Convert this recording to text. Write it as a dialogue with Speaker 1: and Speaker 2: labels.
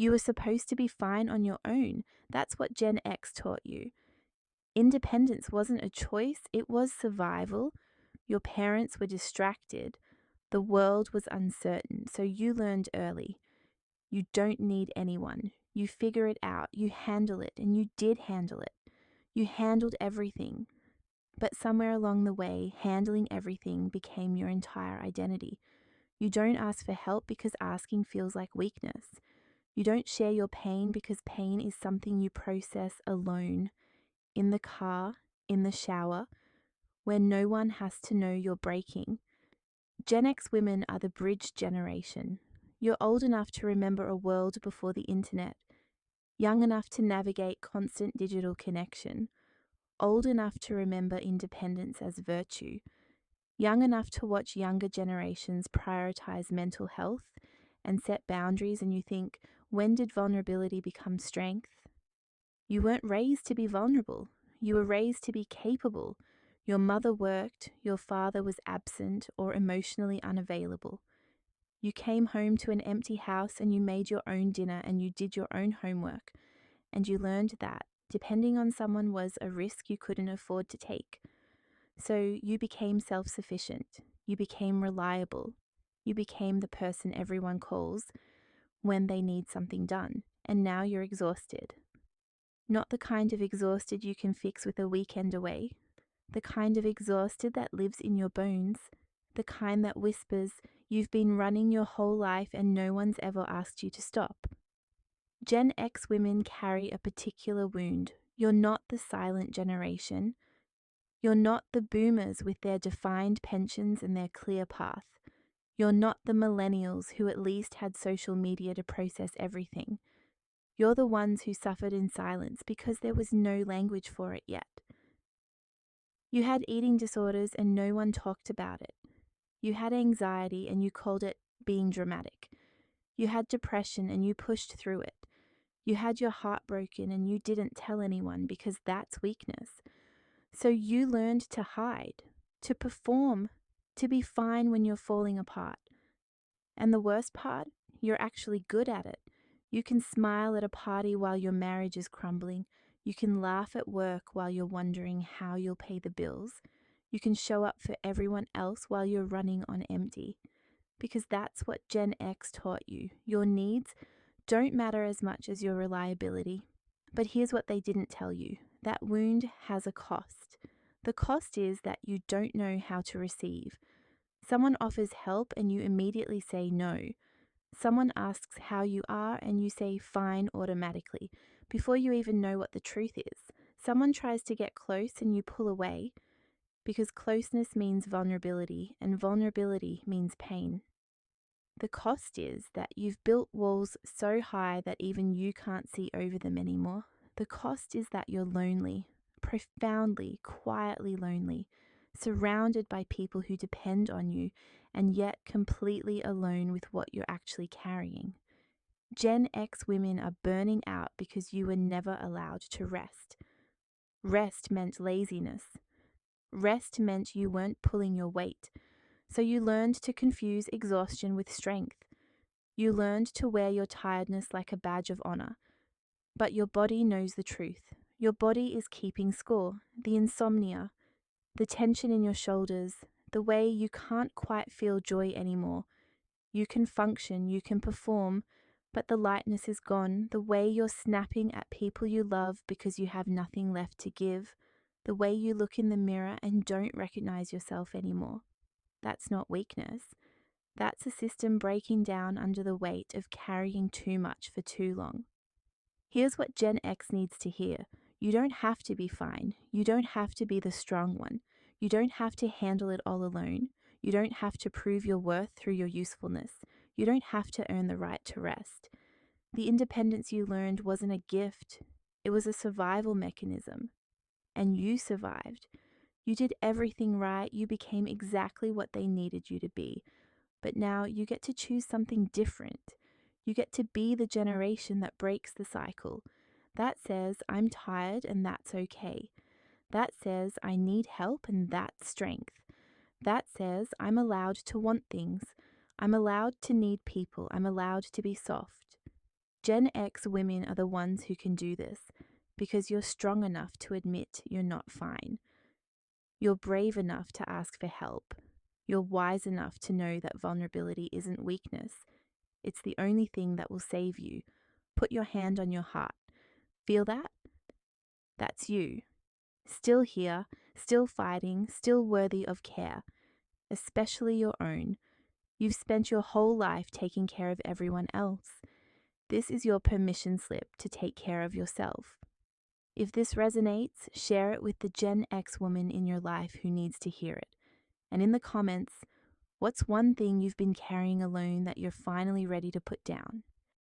Speaker 1: You were supposed to be fine on your own. That's what Gen X taught you. Independence wasn't a choice, it was survival. Your parents were distracted. The world was uncertain, so you learned early. You don't need anyone. You figure it out, you handle it, and you did handle it. You handled everything. But somewhere along the way, handling everything became your entire identity. You don't ask for help because asking feels like weakness. You don't share your pain because pain is something you process alone, in the car, in the shower, where no one has to know you're breaking. Gen X women are the bridge generation. You're old enough to remember a world before the internet, young enough to navigate constant digital connection, old enough to remember independence as virtue, young enough to watch younger generations prioritize mental health and set boundaries, and you think, when did vulnerability become strength? You weren't raised to be vulnerable. You were raised to be capable. Your mother worked, your father was absent or emotionally unavailable. You came home to an empty house and you made your own dinner and you did your own homework. And you learned that depending on someone was a risk you couldn't afford to take. So you became self-sufficient. You became reliable. You became the person everyone calls when they need something done. And now you're exhausted. Not the kind of exhausted you can fix with a weekend away. The kind of exhausted that lives in your bones. The kind that whispers, you've been running your whole life and no one's ever asked you to stop. Gen X women carry a particular wound. You're not the silent generation. You're not the boomers with their defined pensions and their clear path. You're not the millennials who at least had social media to process everything. You're the ones who suffered in silence because there was no language for it yet. You had eating disorders and no one talked about it. You had anxiety and you called it being dramatic. You had depression and you pushed through it. You had your heart broken and you didn't tell anyone because that's weakness. So you learned to hide, to perform, to be fine when you're falling apart. And the worst part, you're actually good at it. You can smile at a party while your marriage is crumbling. You can laugh at work while you're wondering how you'll pay the bills. You can show up for everyone else while you're running on empty. Because that's what Gen X taught you. Your needs don't matter as much as your reliability. But here's what they didn't tell you. That wound has a cost. The cost is that you don't know how to receive. Someone offers help and you immediately say no. Someone asks how you are and you say fine automatically, before you even know what the truth is. Someone tries to get close and you pull away, because closeness means vulnerability and vulnerability means pain. The cost is that you've built walls so high that even you can't see over them anymore. The cost is that you're lonely, profoundly, quietly lonely, surrounded by people who depend on you, and yet completely alone with what you're actually carrying. Gen X women are burning out because you were never allowed to rest. Rest meant laziness. Rest meant you weren't pulling your weight. So you learned to confuse exhaustion with strength. You learned to wear your tiredness like a badge of honor. But your body knows the truth. Your body is keeping score. The insomnia, the tension in your shoulders, the way you can't quite feel joy anymore. You can function, you can perform, but the lightness is gone. The way you're snapping at people you love because you have nothing left to give. The way you look in the mirror and don't recognize yourself anymore. That's not weakness. That's a system breaking down under the weight of carrying too much for too long. Here's what Gen X needs to hear. You don't have to be fine. You don't have to be the strong one. You don't have to handle it all alone. You don't have to prove your worth through your usefulness. You don't have to earn the right to rest. The independence you learned wasn't a gift. It was a survival mechanism. And you survived. You did everything right. You became exactly what they needed you to be. But now you get to choose something different. You get to be the generation that breaks the cycle. That says, I'm tired and that's okay. That says, I need help and that's strength. That says, I'm allowed to want things. I'm allowed to need people. I'm allowed to be soft. Gen X women are the ones who can do this because you're strong enough to admit you're not fine. You're brave enough to ask for help. You're wise enough to know that vulnerability isn't weakness. It's the only thing that will save you. Put your hand on your heart. Feel that? That's you. Still here, still fighting, still worthy of care, especially your own. You've spent your whole life taking care of everyone else. This is your permission slip to take care of yourself. If this resonates, share it with the Gen X woman in your life who needs to hear it. And in the comments, what's one thing you've been carrying alone that you're finally ready to put down?